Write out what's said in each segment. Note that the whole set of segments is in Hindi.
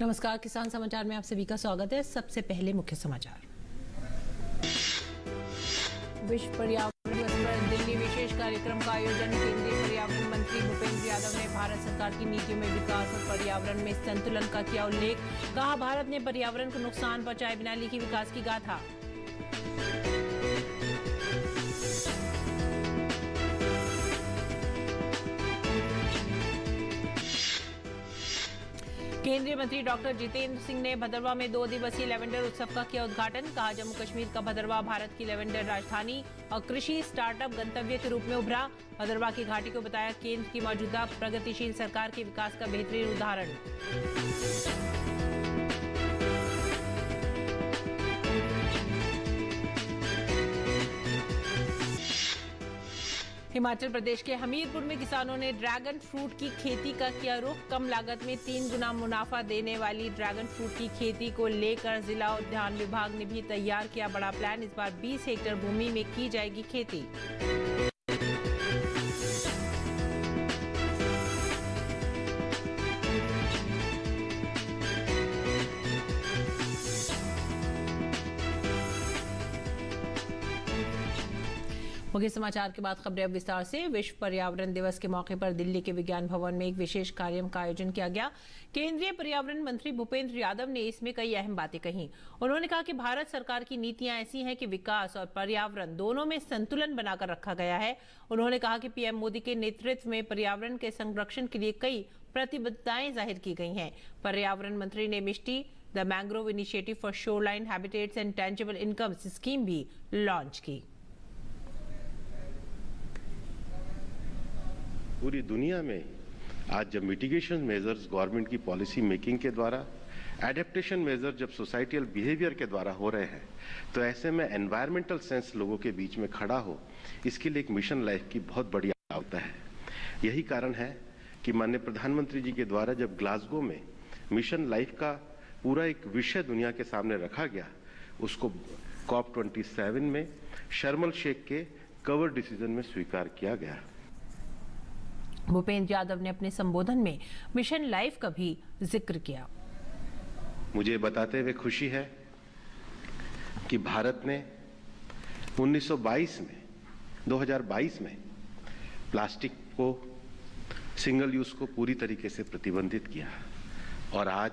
नमस्कार, किसान समाचार में आप सभी का स्वागत है। सबसे पहले मुख्य समाचार। विश्व पर्यावरण दिवस पर दिल्ली विशेष कार्यक्रम का आयोजन। केंद्रीय पर्यावरण मंत्री भूपेंद्र यादव ने भारत सरकार की नीतियों में विकास और पर्यावरण में संतुलन का किया उल्लेख। कहा, भारत ने पर्यावरण को नुकसान पहुंचाए बिना लिखी विकास की गाथा। केंद्रीय मंत्री डॉक्टर जितेंद्र सिंह ने भदरवा में 2 दिवसीय लेवेंडर उत्सव का किया उद्घाटन। कहा, जम्मू कश्मीर का भदरवा भारत की लेवेंडर राजधानी और कृषि स्टार्टअप गंतव्य के रूप में उभरा। भदरवा की घाटी को बताया केंद्र की मौजूदा प्रगतिशील सरकार के विकास का बेहतरीन उदाहरण। हिमाचल प्रदेश के हमीरपुर में किसानों ने ड्रैगन फ्रूट की खेती का किया रुख। कम लागत में 3 गुना मुनाफा देने वाली ड्रैगन फ्रूट की खेती को लेकर जिला उद्यान विभाग ने भी तैयार किया बड़ा प्लान। इस बार 20 हेक्टेयर भूमि में की जाएगी खेती। मुख्य समाचार के बाद खबरें अब विस्तार से। विश्व पर्यावरण दिवस के मौके पर दिल्ली के विज्ञान भवन में एक विशेष कार्यक्रम का आयोजन किया गया। केंद्रीय पर्यावरण मंत्री भूपेंद्र यादव ने इसमें कई अहम बातें कही। उन्होंने कहा कि भारत सरकार की नीतियां ऐसी हैं कि विकास और पर्यावरण दोनों में संतुलन बनाकर रखा गया है। उन्होंने कहा कि पीएम मोदी के नेतृत्व में पर्यावरण के संरक्षण के लिए कई प्रतिबद्धताएं जाहिर की गई हैं। पर्यावरण मंत्री ने Mishti the mangrove initiative for shoreline habitats and tangible incomes scheme भी लॉन्च की। पूरी दुनिया में आज जब मिटिगेशन मेजर्स गवर्नमेंट की पॉलिसी मेकिंग के द्वारा, एडेप्टेशन मेजर जब सोसाइटियल बिहेवियर के द्वारा हो रहे हैं, तो ऐसे में एनवायरमेंटल सेंस लोगों के बीच में खड़ा हो, इसके लिए एक मिशन लाइफ की बहुत बड़ी आवश्यकता है। यही कारण है कि माननीय प्रधानमंत्री जी के द्वारा जब ग्लासगो में मिशन लाइफ का पूरा एक विषय दुनिया के सामने रखा गया, उसको COP27 में शर्म शेख के कवर डिसीजन में स्वीकार किया गया। भूपेंद्र यादव ने अपने संबोधन में मिशन लाइफ का भी जिक्र किया। मुझे बताते हुए खुशी है कि भारत ने 2022 में प्लास्टिक को, सिंगल यूज को पूरी तरीके से प्रतिबंधित किया, और आज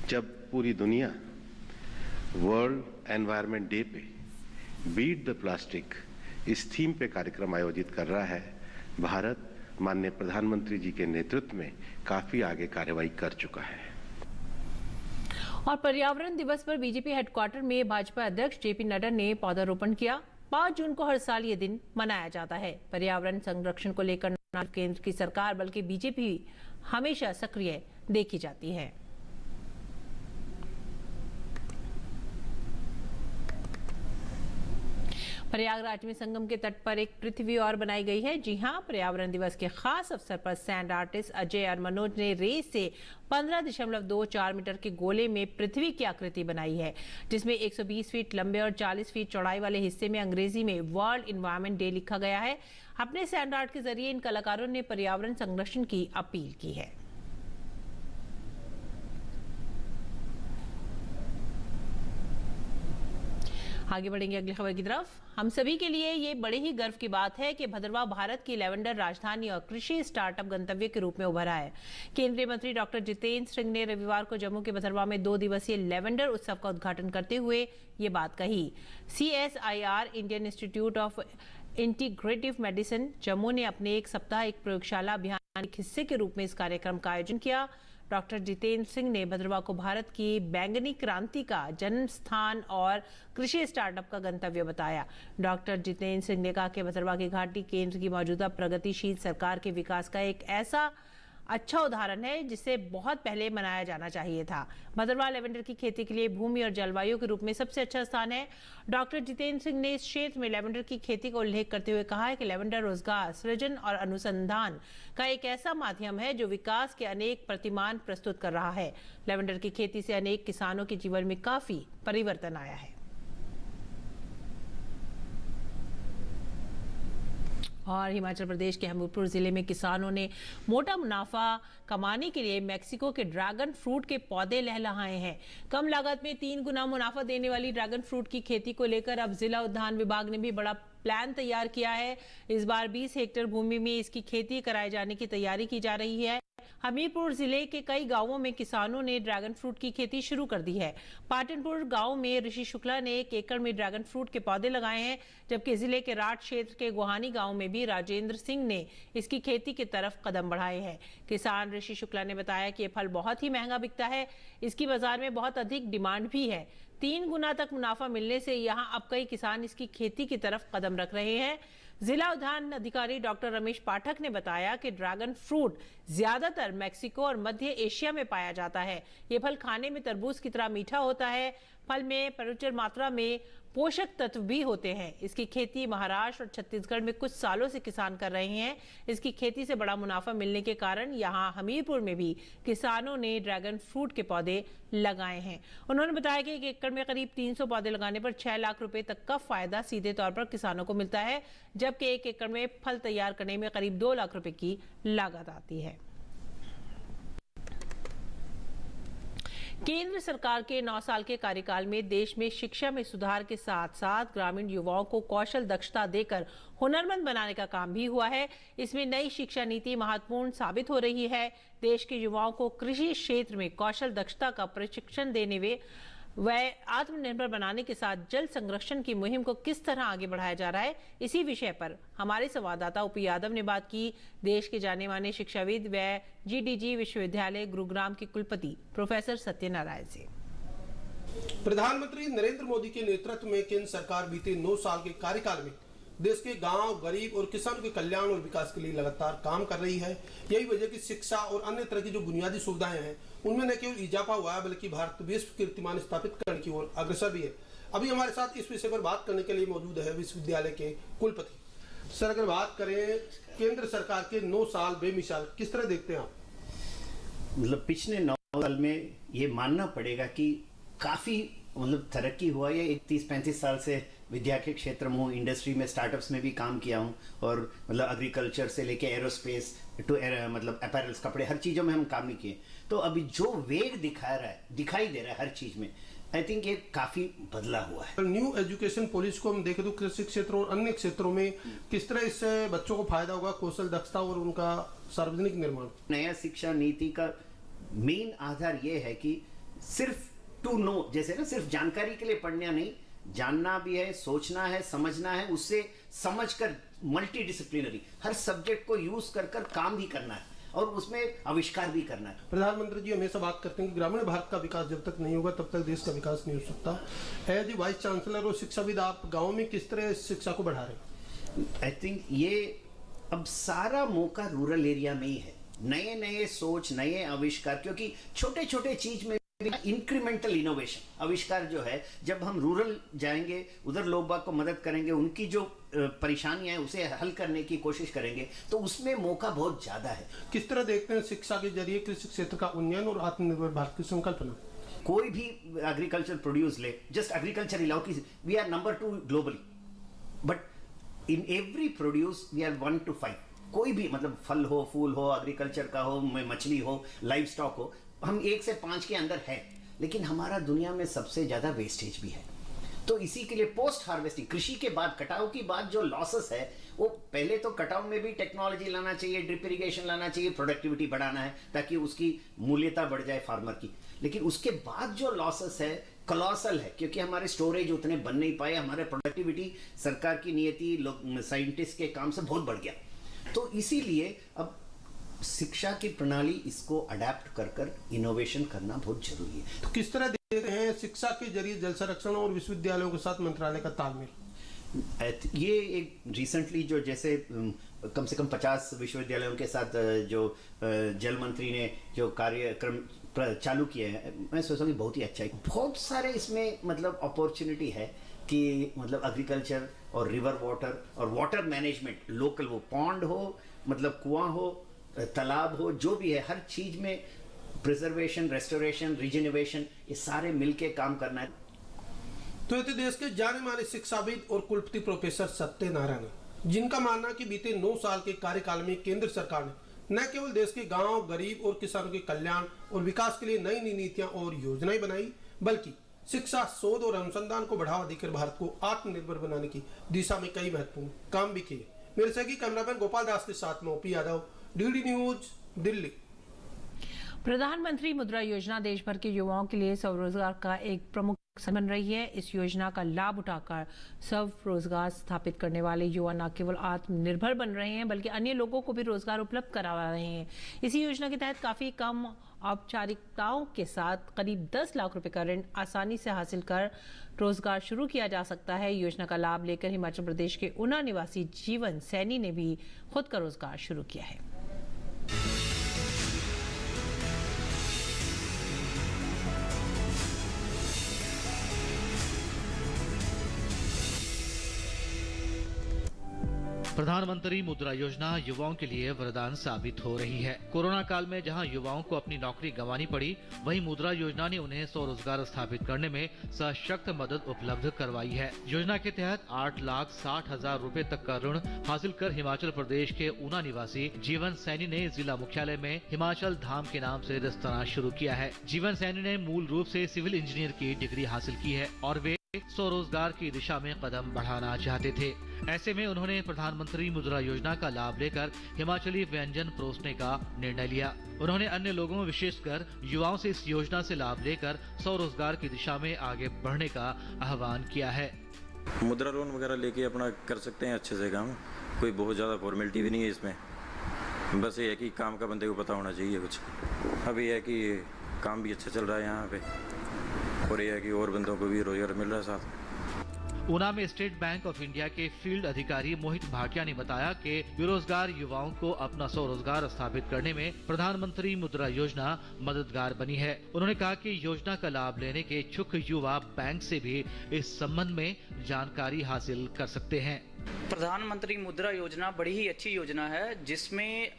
जब पूरी दुनिया वर्ल्ड एनवायरनमेंट डे पे बीट द प्लास्टिक इस थीम पे कार्यक्रम आयोजित कर रहा है, भारत माननीय प्रधानमंत्री जी के नेतृत्व में काफी आगे कार्रवाई कर चुका है। और पर्यावरण दिवस पर बीजेपी हेडक्वार्टर में भाजपा अध्यक्ष जेपी नड्डा ने पौधारोपण किया। 5 जून को हर साल ये दिन मनाया जाता है। पर्यावरण संरक्षण को लेकर न केंद्र की सरकार बल्कि बीजेपी हमेशा सक्रिय देखी जाती है। प्रयागराज में संगम के तट पर एक पृथ्वी और बनाई गई है। जी हां, पर्यावरण दिवस के खास अवसर पर सैंड आर्टिस्ट अजय और मनोज ने रेस से 15.24 मीटर के गोले में पृथ्वी की आकृति बनाई है, जिसमें 120 फीट लंबे और 40 फीट चौड़ाई वाले हिस्से में अंग्रेजी में वर्ल्ड एनवायरनमेंट डे लिखा गया है। अपने सैंड आर्ट के जरिए इन कलाकारों ने पर्यावरण संरक्षण की अपील की है। आगे बढ़ेंगे अगली खबर की तरफ। हम सभी के लिए ये बड़े ही गर्व की बात है कि भदरवा भारत की लेवेंडर राजधानी और कृषि स्टार्टअप गंतव्य के रूप में उभरा है। केंद्रीय मंत्री डॉक्टर जितेंद्र सिंह ने रविवार को जम्मू के भदरवा में 2 दिवसीय लेवेंडर उत्सव का उद्घाटन करते हुए ये बात कही। CSIR Indian institute of integrative medicine Jammu ने अपने एक सप्ताह एक प्रयोगशाला अभियान के हिस्से के रूप में इस कार्यक्रम का आयोजन किया। डॉक्टर जितेंद्र सिंह ने भदरवा को भारत की बैंगनी क्रांति का जन्म स्थान और कृषि स्टार्टअप का गंतव्य बताया। डॉक्टर जितेंद्र सिंह ने कहा कि भदरवा की घाटी केंद्र की मौजूदा प्रगतिशील सरकार के विकास का एक ऐसा अच्छा उदाहरण है जिसे बहुत पहले मनाया जाना चाहिए था। भदरवा लेवेंडर की खेती के लिए भूमि और जलवायु के रूप में सबसे अच्छा स्थान है। डॉक्टर जितेंद्र सिंह ने इस क्षेत्र में लेवेंडर की खेती का उल्लेख करते हुए कहा है कि लेवेंडर रोजगार सृजन और अनुसंधान का एक ऐसा माध्यम है जो विकास के अनेक प्रतिमान प्रस्तुत कर रहा है। लेवेंडर की खेती से अनेक किसानों के जीवन में काफी परिवर्तन आया है। और हिमाचल प्रदेश के हमीरपुर जिले में किसानों ने मोटा मुनाफा कमाने के लिए मेक्सिको के ड्रैगन फ्रूट के पौधे लहलहाए हैं। कम लागत में 3 गुना मुनाफा देने वाली ड्रैगन फ्रूट की खेती को लेकर अब जिला उद्यान विभाग ने भी बड़ा प्लान तैयार किया है। इस बार 20 हेक्टेयर भूमि में इसकी खेती कराए जाने की तैयारी की जा रही है। हमीरपुर जिले के कई गांवों में किसानों ने ड्रैगन फ्रूट की खेती शुरू कर दी है। पाटनपुर गांव में ऋषि शुक्ला ने 1 एकड़ में ड्रैगन फ्रूट के पौधे लगाए हैं, जबकि जिले के राठ क्षेत्र के गुहानी गांव में भी राजेंद्र सिंह ने इसकी खेती की तरफ कदम बढ़ाए हैं। किसान ऋषि शुक्ला ने बताया कि ये फल बहुत ही महंगा बिकता है, इसकी बाजार में बहुत अधिक डिमांड भी है। 3 गुना तक मुनाफा मिलने से यहाँ अब कई किसान इसकी खेती की तरफ कदम रख रहे हैं। जिला उद्यान अधिकारी डॉक्टर रमेश पाठक ने बताया कि ड्रैगन फ्रूट ज्यादातर मेक्सिको और मध्य एशिया में पाया जाता है। ये फल खाने में तरबूज की तरह मीठा होता है। फल में प्रचुर मात्रा में पोषक तत्व भी होते हैं। इसकी खेती महाराष्ट्र और छत्तीसगढ़ में कुछ सालों से किसान कर रहे हैं। इसकी खेती से बड़ा मुनाफा मिलने के कारण यहाँ हमीरपुर में भी किसानों ने ड्रैगन फ्रूट के पौधे लगाए हैं। उन्होंने बताया कि 1 एकड़ में करीब 300 पौधे लगाने पर 6 लाख रुपए तक का फायदा सीधे तौर पर किसानों को मिलता है, जबकि 1 एकड़ में फल तैयार करने में करीब 2 लाख रुपए की लागत आती है। केंद्र सरकार के 9 साल के कार्यकाल में देश में शिक्षा में सुधार के साथ साथ ग्रामीण युवाओं को कौशल दक्षता देकर हुनरमंद बनाने का काम भी हुआ है। इसमें नई शिक्षा नीति महत्वपूर्ण साबित हो रही है। देश के युवाओं को कृषि क्षेत्र में कौशल दक्षता का प्रशिक्षण देने में व आत्मनिर्भर बनाने के साथ जल संरक्षण की मुहिम को किस तरह आगे बढ़ाया जा रहा है, इसी विषय पर हमारे संवाददाता उपी यादव ने बात की देश के जाने माने शिक्षाविद व जीडीजी विश्वविद्यालय गुरुग्राम के कुलपति प्रोफेसर सत्यनारायण से। प्रधानमंत्री नरेंद्र मोदी के नेतृत्व में केंद्र सरकार बीते 9 साल के कार्यकाल में देश के गांव, गरीब और किसान के कल्याण और विकास के लिए लगातार काम कर रही है। यही वजह की शिक्षा और अन्य तरह की जो बुनियादी सुविधाएं हैं उनमें न केवल इजाफा हुआ है बल्कि भारत विश्व कीर्तिमान स्थापित करने की ओर अग्रसर भी है। अभी हमारे साथ इस विषय पर बात करने के लिए मौजूद है विश्वविद्यालय के कुलपति। सर, अगर बात करें केंद्र सरकार के 9 साल बेमिसाल, किस तरह देखते हैं आप? मतलब पिछले 9 साल में ये मानना पड़ेगा कि काफी तरक्की हुआ है। 30-35 साल से विद्या के क्षेत्र में हूँ, इंडस्ट्री में, स्टार्टअप्स में भी काम किया हूँ और एग्रीकल्चर से लेके एरोस्पेस टू अपैरल्स, कपड़े, हर चीजों में हम काम नहीं किए। तो अभी जो वेग दिखाई दे रहा है हर चीज में, आई थिंक ये काफी बदला हुआ है। न्यू एजुकेशन पॉलिसी को हम देखें तो कृषि क्षेत्र और अन्य क्षेत्रों में किस तरह इससे बच्चों को फायदा होगा, कौशल दक्षता और उनका सार्वजनिक निर्माण? नया शिक्षा नीति का मेन आधार ये है कि सिर्फ टू नो, जैसे ना सिर्फ जानकारी के लिए पढ़ना नहीं, जानना भी है, सोचना है, समझना है, उससे समझकर मल्टी डिसिप्लिनरी हर सब्जेक्ट को यूज कर काम भी करना है और उसमें आविष्कार भी करना है। प्रधानमंत्री जी हमेशा बात करते हैं कि ग्रामीण भारत का विकास जब तक नहीं होगा तब तक देश का विकास नहीं हो सकता। एज ए वाइस चांसलर और शिक्षाविद, आप गाँव में किस तरह शिक्षा को बढ़ा रहे हैं? आई थिंक ये अब सारा मौका रूरल एरिया में ही है। नए नए सोच, नए आविष्कार, क्योंकि छोटे छोटे चीज में इंक्रीमेंटल इनोवेशन, आविष्कार जो है, जब हम रूरल जाएंगे, उधर लोग बाग को मदद करेंगे, उनकी जो परेशानियां हैं उसे हल करने की कोशिश करेंगे, तो उसमें मौका बहुत ज्यादा है। किस तरह देखते हैं शिक्षा के जरिए कृषि क्षेत्र का उन्नयन और आत्मनिर्भर भारत की संकल्पना? कोई भी एग्रीकल्चर प्रोड्यूस ले, जस्ट एग्रीकल्चर ही लाओ कि we are number 2 globally, but in every produce we are 1 to 5। कोई भी फल हो, फूल हो, एग्रीकल्चर का हो, मछली हो, लाइव स्टॉक हो, हम 1 से 5 के अंदर है, लेकिन हमारा दुनिया में सबसे ज्यादा वेस्टेज भी है। तो इसी के लिए पोस्ट हार्वेस्टिंग, कृषि के बाद, कटाव की बाद जो लॉसेस है, वो पहले तो कटाव में भी टेक्नोलॉजी लाना चाहिए, ड्रिप इरिगेशन लाना चाहिए, प्रोडक्टिविटी बढ़ाना है ताकि उसकी मूल्यता बढ़ जाए फार्मर की। लेकिन उसके बाद जो लॉसेस है कॉलोसल है, क्योंकि हमारे स्टोरेज उतने बन नहीं पाए, हमारे प्रोडक्टिविटी सरकार की नीति, साइंटिस्ट के काम से बहुत बढ़ गया। तो इसीलिए अब शिक्षा की प्रणाली इसको अडेप्ट कर इनोवेशन करना बहुत जरूरी है। तो किस तरह देखते हैं शिक्षा के जरिए जल संरक्षण और विश्वविद्यालयों के साथ मंत्रालय का तालमेल? ये एक रिसेंटली जो जैसे कम से कम 50 विश्वविद्यालयों के साथ जो जल मंत्री ने जो कार्यक्रम चालू किए हैं, मैं सोचता हूँ कि बहुत ही अच्छा है। बहुत सारे इसमें अपॉर्चुनिटी है कि एग्रीकल्चर और रिवर वाटर और वाटर मैनेजमेंट, लोकल, वो पॉन्ड हो, कुआं हो, तालाब हो, जो भी है, हर चीज में प्रिजर्वेशन, रेस्टोरेशन, रिजेन्युएशन, ये सारे मिलके काम करना है। तो ये देश के जाने माने शिक्षाविद और कुलपति प्रोफेसर सत्यनारायण। जिनका मानना है कि बीते 9 साल के कार्यकाल में केंद्र सरकार ने न केवल देश के गांव, गरीब और किसानों के कल्याण और विकास के लिए नई नई नीतियां और योजनाएं बनाई, बल्कि शिक्षा, शोध और अनुसंधान को बढ़ावा देकर भारत को आत्मनिर्भर बनाने की दिशा में कई महत्वपूर्ण काम भी किए। मेरे सहयोगी कैमरामैन गोपाल दास के साथ में OP Yadav, DD news, Delhi. प्रधानमंत्री मुद्रा योजना देश भर के युवाओं के लिए स्वरोजगार का एक प्रमुख साधन बन रही है। इस योजना का लाभ उठाकर स्वरोजगार स्थापित करने वाले युवा न केवल आत्मनिर्भर बन रहे हैं बल्कि अन्य लोगों को भी रोजगार उपलब्ध करा रहे हैं। इसी योजना के तहत काफी कम औपचारिकताओं के साथ करीब 10 लाख रुपए का ऋण आसानी से हासिल कर रोजगार शुरू किया जा सकता है। योजना का लाभ लेकर हिमाचल प्रदेश के ऊना निवासी जीवन सैनी ने भी खुद का रोजगार शुरू किया है। प्रधानमंत्री मुद्रा योजना युवाओं के लिए वरदान साबित हो रही है। कोरोना काल में जहां युवाओं को अपनी नौकरी गंवानी पड़ी, वहीं मुद्रा योजना ने उन्हें स्वरोजगार स्थापित करने में सशक्त मदद उपलब्ध करवाई है। योजना के तहत 8,60,000 रुपए तक का ऋण हासिल कर हिमाचल प्रदेश के ऊना निवासी जीवन सैनी ने जिला मुख्यालय में हिमाचल धाम के नाम से रेस्तरां शुरू किया है। जीवन सैनी ने मूल रूप से सिविल इंजीनियर की डिग्री हासिल की है और वे स्वरोजगार की दिशा में कदम बढ़ाना चाहते थे। ऐसे में उन्होंने प्रधानमंत्री मुद्रा योजना का लाभ लेकर हिमाचली व्यंजन परोसने का निर्णय लिया। उन्होंने अन्य लोगों, विशेषकर युवाओं से इस योजना से लाभ लेकर स्वरोजगार की दिशा में आगे बढ़ने का आह्वान किया है। मुद्रा लोन वगैरह लेके अपना कर सकते हैं अच्छे से काम, कोई बहुत ज़्यादा फॉर्मेलिटी भी नहीं है इसमें। बस ये है कि काम का बंदे को पता होना चाहिए कुछ। अभी है कि काम भी अच्छा चल रहा है यहाँ पे, और ये है कि और बंदों को भी रोजगार मिल रहा है साथ। ऊना में स्टेट बैंक ऑफ इंडिया के फील्ड अधिकारी मोहित भाटिया ने बताया कि बेरोजगार युवाओं को अपना स्वरोजगार स्थापित करने में प्रधानमंत्री मुद्रा योजना मददगार बनी है। उन्होंने कहा कि योजना का लाभ लेने के इच्छुक युवा बैंक से भी इस संबंध में जानकारी हासिल कर सकते हैं। प्रधानमंत्री मुद्रा योजना बड़ी ही अच्छी योजना है, जिसमें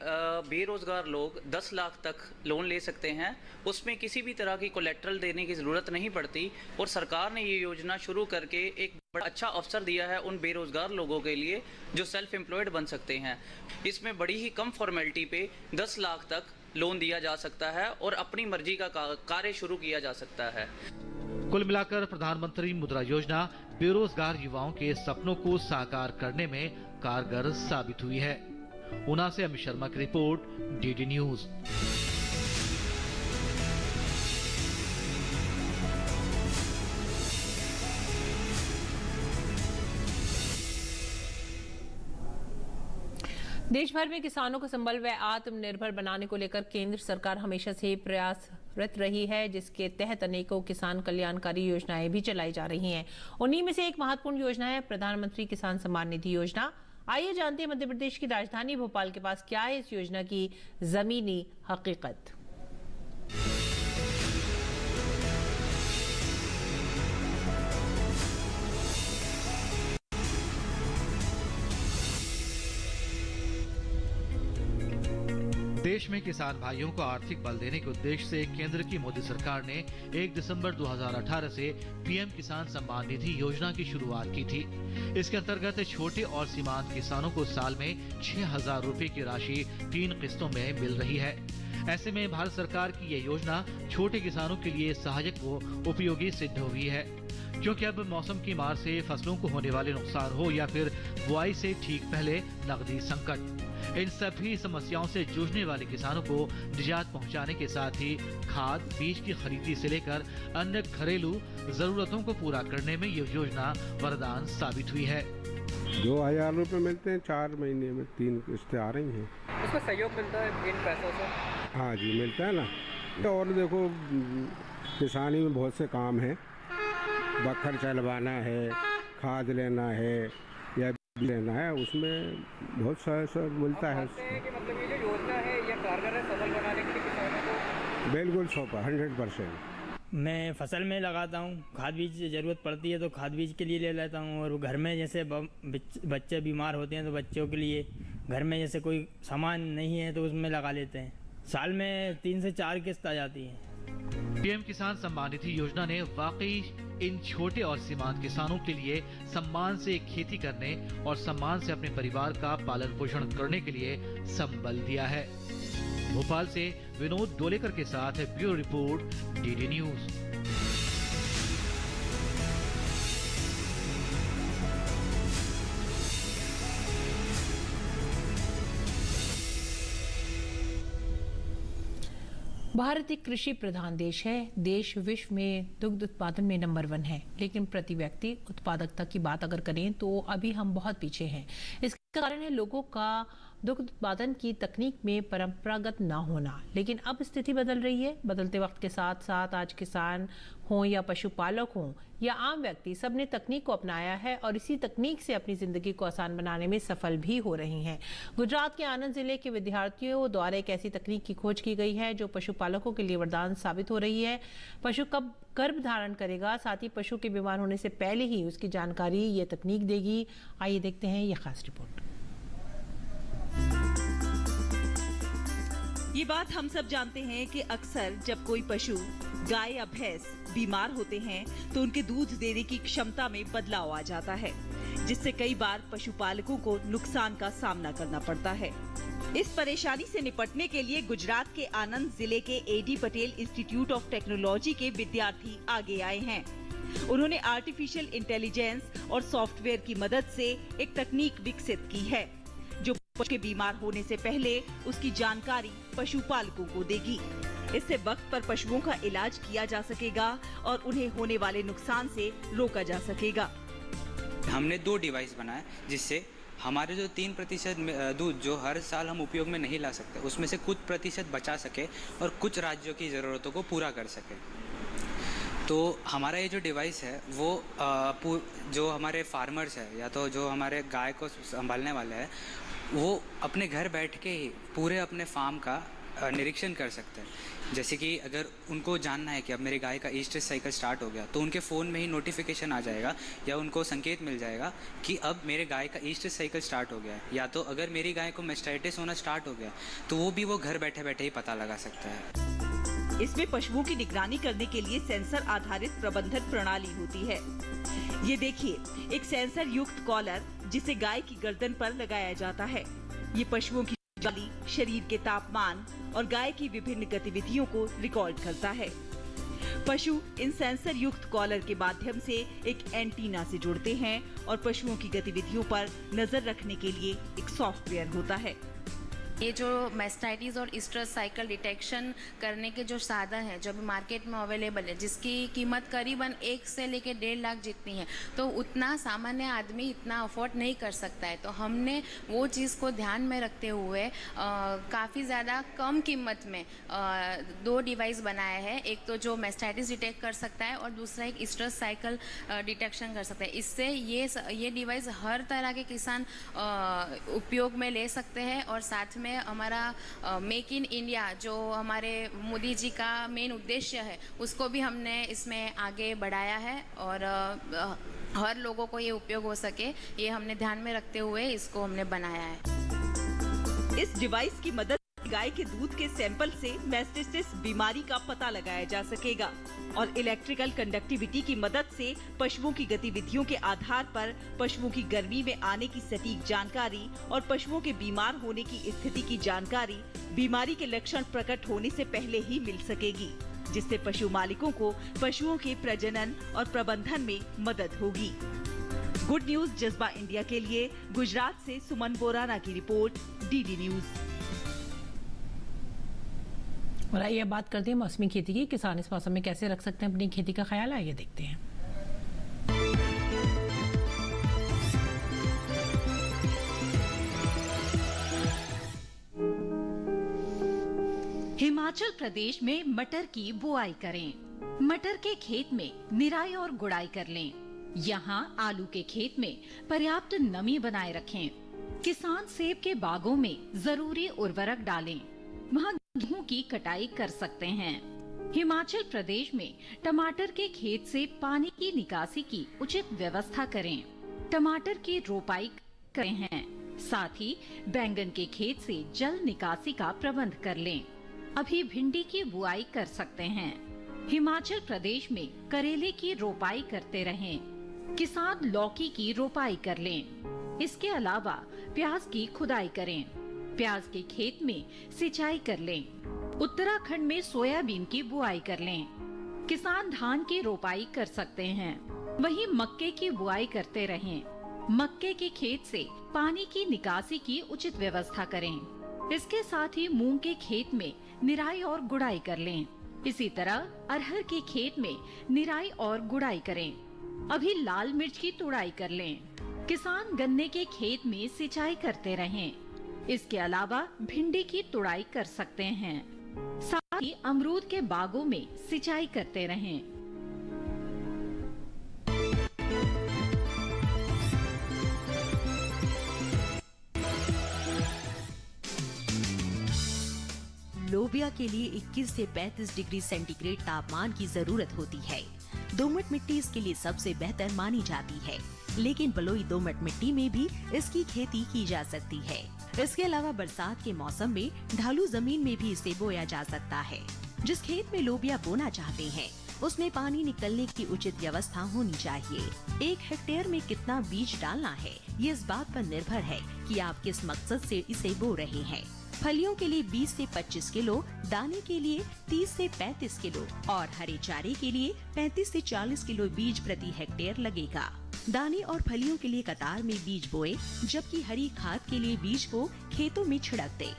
बेरोजगार लोग 10 लाख तक लोन ले सकते हैं। उसमें किसी भी तरह की कोलेट्रल देने की ज़रूरत नहीं पड़ती और सरकार ने ये योजना शुरू करके एक बड़ा अच्छा अवसर दिया है उन बेरोजगार लोगों के लिए जो सेल्फ एम्प्लॉयड बन सकते हैं। इसमें बड़ी ही कम फॉर्मेलिटी पे 10 लाख तक लोन दिया जा सकता है और अपनी मर्जी का कार्य शुरू किया जा सकता है। कुल मिलाकर प्रधानमंत्री मुद्रा योजना बेरोजगार युवाओं के सपनों को साकार करने में कारगर साबित हुई है। ऊना से अमित शर्मा की रिपोर्ट, डीडी न्यूज। देश भर में किसानों को संबल व आत्मनिर्भर बनाने को लेकर केंद्र सरकार हमेशा से प्रयासरत रही है, जिसके तहत अनेकों किसान कल्याणकारी योजनाएं भी चलाई जा रही हैं। उन्हीं में से एक महत्वपूर्ण योजना है प्रधानमंत्री किसान सम्मान निधि योजना। आइए जानते हैं मध्य प्रदेश की राजधानी भोपाल के पास क्या है इस योजना की जमीनी हकीकत। देश में किसान भाइयों को आर्थिक बल देने के उद्देश्य से केंद्र की मोदी सरकार ने 1 दिसंबर 2018 से पीएम किसान सम्मान निधि योजना की शुरुआत की थी। इसके अंतर्गत छोटे और सीमांत किसानों को साल में 6,000 रुपए की राशि 3 किस्तों में मिल रही है। ऐसे में भारत सरकार की ये योजना छोटे किसानों के लिए सहायक व उपयोगी सिद्ध हुई है, क्योंकि अब मौसम की मार से फसलों को होने वाले नुकसान हो या फिर बुआई से ठीक पहले नकदी संकट, इन सभी समस्याओं से जूझने वाले किसानों को निजात पहुंचाने के साथ ही खाद, बीज की खरीदी से लेकर अन्य घरेलू जरूरतों को पूरा करने में ये योजना वरदान साबित हुई है। 2,000 रुपये मिलते हैं, 4 महीने में 3 किस्तें आ रही हैं। इसमें सहयोग मिलता है इन पैसों से? हाँ जी, मिलता है ना। और देखो, किसानी में बहुत से काम हैं, बखर चलवाना है, खाद लेना है या लेना है, उसमें बहुत सारा मिलता है। कि मतलब ये जो योजना है यह कारगर है सबल बनाने के लिए किसानों को? बिल्कुल 100%। मैं फसल में लगाता हूँ, खाद बीज ज़रूरत पड़ती है तो खाद बीज के लिए ले लेता हूँ, और घर में जैसे बच्चे बीमार होते हैं तो बच्चों के लिए घर में जैसे कोई सामान नहीं है तो उसमें लगा लेते हैं। साल में 3 से 4 किस्त आ जाती है। पीएम किसान सम्मान निधि योजना ने वाकई इन छोटे और सीमांत किसानों के लिए सम्मान से खेती करने और सम्मान से अपने परिवार का पालन पोषण करने के लिए संबल दिया है। भोपाल से विनोद डोलेकर के साथ bureau report, DD news. Bharat एक कृषि प्रधान देश है। देश विश्व में दुग्ध उत्पादन में नंबर 1 है, लेकिन प्रति व्यक्ति उत्पादकता की बात अगर करें तो अभी हम बहुत पीछे हैं। इसका कारण है लोगों का दुग्ध उत्पादन की तकनीक में परंपरागत ना होना। लेकिन अब स्थिति बदल रही है। बदलते वक्त के साथ साथ आज किसान हों या पशुपालक हों या आम व्यक्ति, सबने तकनीक को अपनाया है और इसी तकनीक से अपनी जिंदगी को आसान बनाने में सफल भी हो रही हैं। गुजरात के आनंद जिले के विद्यार्थियों द्वारा एक ऐसी तकनीक की खोज की गई है जो पशुपालकों के लिए वरदान साबित हो रही है। पशु कब गर्भ धारण करेगा, साथ ही पशु के बीमार होने से पहले ही उसकी जानकारी ये तकनीक देगी। आइए देखते हैं ये खास रिपोर्ट। ये बात हम सब जानते हैं कि अक्सर जब कोई पशु, गाय या भैंस बीमार होते हैं तो उनके दूध देने की क्षमता में बदलाव आ जाता है, जिससे कई बार पशुपालकों को नुकसान का सामना करना पड़ता है। इस परेशानी से निपटने के लिए गुजरात के आनंद जिले के AD Patel institute of technology के विद्यार्थी आगे आए हैं। उन्होंने आर्टिफिशियल इंटेलिजेंस और सॉफ्टवेयर की मदद से एक तकनीक विकसित की है जो पशु के बीमार होने से पहले उसकी जानकारी पशुपालकों को देगी। इससे वक्त पर पशुओं का इलाज किया जा सकेगा और उन्हें होने वाले नुकसान से रोका जा सकेगा। हमने 2 डिवाइस बनाए जिससे हमारे जो 3% दूध जो हर साल हम उपयोग में नहीं ला सकते, उसमें से कुछ प्रतिशत बचा सके और कुछ राज्यों की ज़रूरतों को पूरा कर सके। तो हमारा ये जो डिवाइस है वो जो हमारे फार्मर्स है या तो जो हमारे गाय को संभालने वाले हैं, वो अपने घर बैठ के ही पूरे अपने फार्म का निरीक्षण कर सकते हैं। जैसे कि अगर उनको जानना है कि अब मेरी गाय का ईस्ट्रेस साइकिल स्टार्ट हो गया, तो उनके फ़ोन में ही नोटिफिकेशन आ जाएगा या उनको संकेत मिल जाएगा कि अब मेरे गाय का ईस्ट्रेस साइकिल स्टार्ट हो गया है। या तो अगर मेरी गाय को मैस्टाइटिस होना स्टार्ट हो गया तो वो घर बैठे बैठे ही पता लगा सकता है। इसमें पशुओं की निगरानी करने के लिए सेंसर आधारित प्रबंधन प्रणाली होती है। ये देखिए, एक सेंसर युक्त कॉलर जिसे गाय की गर्दन पर लगाया जाता है। ये पशुओं की जाली, शरीर के तापमान और गाय की विभिन्न गतिविधियों को रिकॉर्ड करता है। पशु इन सेंसर युक्त कॉलर के माध्यम से एक एंटीना से जुड़ते हैं और पशुओं की गतिविधियों पर नजर रखने के लिए एक सॉफ्टवेयर होता है। ये जो मैस्टाइटिस और ईस्ट्रेस साइकिल डिटेक्शन करने के जो साधन है जो अभी मार्केट में अवेलेबल है, जिसकी कीमत करीबन 1 से लेकर 1.5 लाख जितनी है, तो उतना सामान्य आदमी इतना अफोर्ड नहीं कर सकता है। तो हमने वो चीज़ को ध्यान में रखते हुए काफ़ी ज़्यादा कम कीमत में 2 डिवाइस बनाए हैं। एक तो जो मैस्टाइटिस डिटेक्ट कर सकता है और दूसरा एक ईस्ट्रेस साइकिल डिटेक्शन कर सकता है। इससे ये डिवाइस हर तरह के किसान उपयोग में ले सकते हैं और साथ में हमारा मेक इन इंडिया जो हमारे मोदी जी का मेन उद्देश्य है, उसको भी हमने इसमें आगे बढ़ाया है और हर लोगों को ये उपयोग हो सके, ये हमने ध्यान में रखते हुए इसको हमने बनाया है। इस डिवाइस की मदद गाय के दूध के सैंपल से मैस्टाइटिस बीमारी का पता लगाया जा सकेगा और इलेक्ट्रिकल कंडक्टिविटी की मदद से पशुओं की गतिविधियों के आधार पर पशुओं की गर्मी में आने की सटीक जानकारी और पशुओं के बीमार होने की स्थिति की जानकारी बीमारी के लक्षण प्रकट होने से पहले ही मिल सकेगी, जिससे पशु मालिकों को पशुओं के प्रजनन और प्रबंधन में मदद होगी। गुड न्यूज जज्बा इंडिया के लिए गुजरात से सुमन बोराना की रिपोर्ट, डीडी न्यूज। और आइए अब बात करते हैं मौसमी खेती की। किसान इस मौसम में कैसे रख सकते हैं अपनी खेती का ख्याल, आइए देखते हैं। हिमाचल प्रदेश में मटर की बुआई करें। मटर के खेत में निराई और गुड़ाई कर लें। यहाँ आलू के खेत में पर्याप्त नमी बनाए रखें। किसान सेब के बागों में जरूरी उर्वरक डालें। वहाँ गेहूं की कटाई कर सकते हैं। हिमाचल प्रदेश में टमाटर के खेत से पानी की निकासी की उचित व्यवस्था करें। टमाटर की रोपाई करें हैं। साथ ही बैंगन के खेत से जल निकासी का प्रबंध कर लें। अभी भिंडी की बुआई कर सकते हैं। हिमाचल प्रदेश में करेले की रोपाई करते रहें। किसान लौकी की रोपाई कर लें। इसके अलावा प्याज की खुदाई करें। प्याज के खेत में सिंचाई कर लें। उत्तराखंड में सोयाबीन की बुआई कर लें। किसान धान की रोपाई कर सकते हैं। वहीं मक्के की बुआई करते रहें। मक्के के खेत से पानी की निकासी की उचित व्यवस्था करें। इसके साथ ही मूंग के खेत में निराई और गुड़ाई कर लें। इसी तरह अरहर के खेत में निराई और गुड़ाई करें। अभी लाल मिर्च की तुड़ाई कर लें। किसान गन्ने के खेत में सिंचाई करते रहें। इसके अलावा भिंडी की तुड़ाई कर सकते हैं। साथ ही अमरूद के बागों में सिंचाई करते रहें। लोबिया के लिए 21 से 35 डिग्री सेंटीग्रेड तापमान की जरूरत होती है। दोमट मिट्टी इसके लिए सबसे बेहतर मानी जाती है, लेकिन बलुई दोमट मिट्टी में भी इसकी खेती की जा सकती है। इसके अलावा बरसात के मौसम में ढालू जमीन में भी इसे बोया जा सकता है। जिस खेत में लोबिया बोना चाहते हैं, उसमें पानी निकलने की उचित व्यवस्था होनी चाहिए। 1 हेक्टेयर में कितना बीज डालना है, ये इस बात पर निर्भर है कि आप किस मकसद से इसे बो रहे हैं। फलियों के लिए 20 से 25 किलो, दाने के लिए 30 से 35 किलो और हरे चारे के लिए 35 से 40 किलो बीज प्रति हेक्टेयर लगेगा। दाने और फलियों के लिए कतार में बीज बोए, जबकि हरी खाद के लिए बीज को खेतों में छिड़क दे।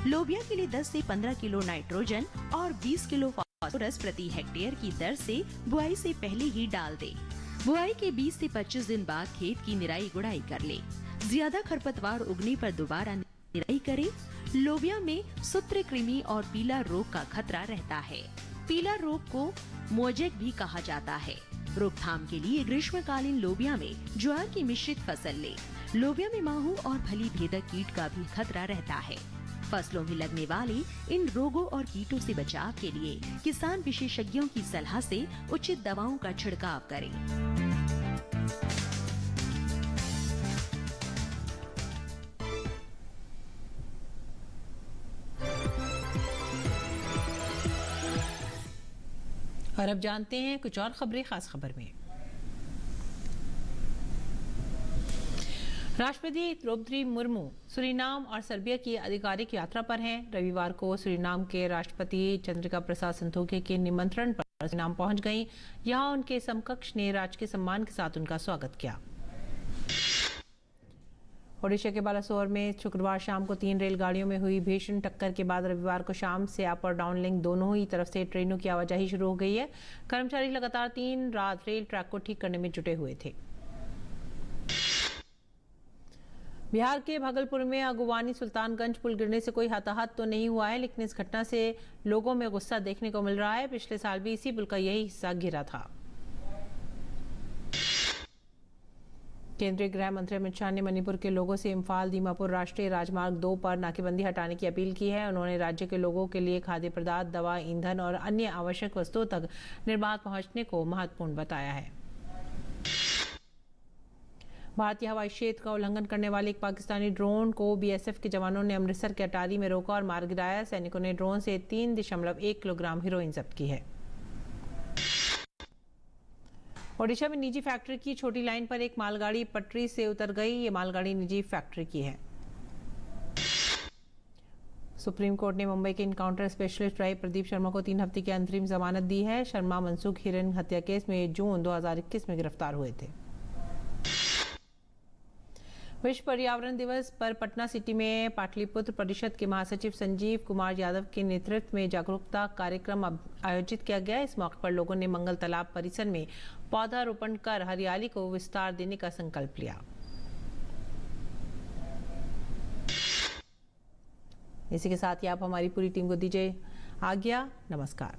लोबिया के लिए 10 से 15 किलो नाइट्रोजन और 20 किलो फास्फोरस प्रति हेक्टेयर की दर से बुआई से पहले ही डाल दे। बुआई के 20 से 25 दिन बाद खेत की निराई गुड़ाई कर ले। ज्यादा खरपतवार उगने पर दोबारा निराई करे। लोबिया में सूत्रकृमि और पीला रोग का खतरा रहता है। पीला रोग को मोजेक भी कहा जाता है। रोकथाम के लिए ग्रीष्मकालीन लोबिया में ज्वार की मिश्रित फसल ले। लोबिया में माहू और फली भेदक कीट का भी खतरा रहता है। फसलों में लगने वाले इन रोगों और कीटों से बचाव के लिए किसान विशेषज्ञों की सलाह से उचित दवाओं का छिड़काव करें। और अब जानते हैं कुछ और खबरें खास खबर में। राष्ट्रपति द्रौपदी मुर्मू सूरीनाम और सर्बिया की आधिकारिक यात्रा पर हैं। रविवार को सूरीनाम के राष्ट्रपति चंद्रिका प्रसाद संतोखी के निमंत्रण पर सूरीनाम पहुंच गईं। यहां उनके समकक्ष ने राजकीय सम्मान के साथ उनका स्वागत किया। ओडिशा के बालासोर में शुक्रवार शाम को 3 रेलगाड़ियों में हुई भीषण टक्कर के बाद रविवार को शाम से अप और डाउन लिंक दोनों ही तरफ से ट्रेनों की आवाजाही शुरू हो गई है। कर्मचारी लगातार 3 रात रेल ट्रैक को ठीक करने में जुटे हुए थे। बिहार के भागलपुर में अगुवानी सुल्तानगंज पुल गिरने से कोई हताहत तो नहीं हुआ है, लेकिन इस घटना से लोगों में गुस्सा देखने को मिल रहा है। पिछले साल भी इसी पुल का यही हिस्सा गिरा था। केंद्रीय गृह मंत्री अमित शाह ने मणिपुर के लोगों से इम्फाल दीमापुर राष्ट्रीय राजमार्ग 2 पर नाकेबंदी हटाने की अपील की है। उन्होंने राज्य के लोगों के लिए खाद्य पदार्थ, दवा, ईंधन और अन्य आवश्यक वस्तुओं तक निर्बाध पहुंचने को महत्वपूर्ण बताया है। भारतीय हवाई क्षेत्र का उल्लंघन करने वाले एक पाकिस्तानी ड्रोन को बीएसएफ के जवानों ने अमृतसर के अटारी में रोका और मार गिराया। सैनिकों ने ड्रोन से 3.1 किलोग्राम हेरोइन जब्त की है। ओडिशा में निजी फैक्ट्री की छोटी लाइन पर एक मालगाड़ी पटरी से उतर गई। ये मालगाड़ी निजी फैक्ट्री की है। सुप्रीम कोर्ट ने मुंबई के इनकाउंटर स्पेशलिस्ट रहे प्रदीप शर्मा को 3 हफ्ते की अंतरिम जमानत दी है। शर्मा मनसुख हिरन हत्या केस में जून 2021 में गिरफ्तार हुए थे। विश्व पर्यावरण दिवस पर पटना सिटी में पाटलिपुत्र परिषद के महासचिव संजीव कुमार यादव के नेतृत्व में जागरूकता कार्यक्रम आयोजित किया गया। इस मौके पर लोगों ने मंगल तालाब परिसर में पौधारोपण कर हरियाली को विस्तार देने का संकल्प लिया। इसी के साथ ही आप हमारी पूरी टीम को दीजिए आज्ञा। नमस्कार।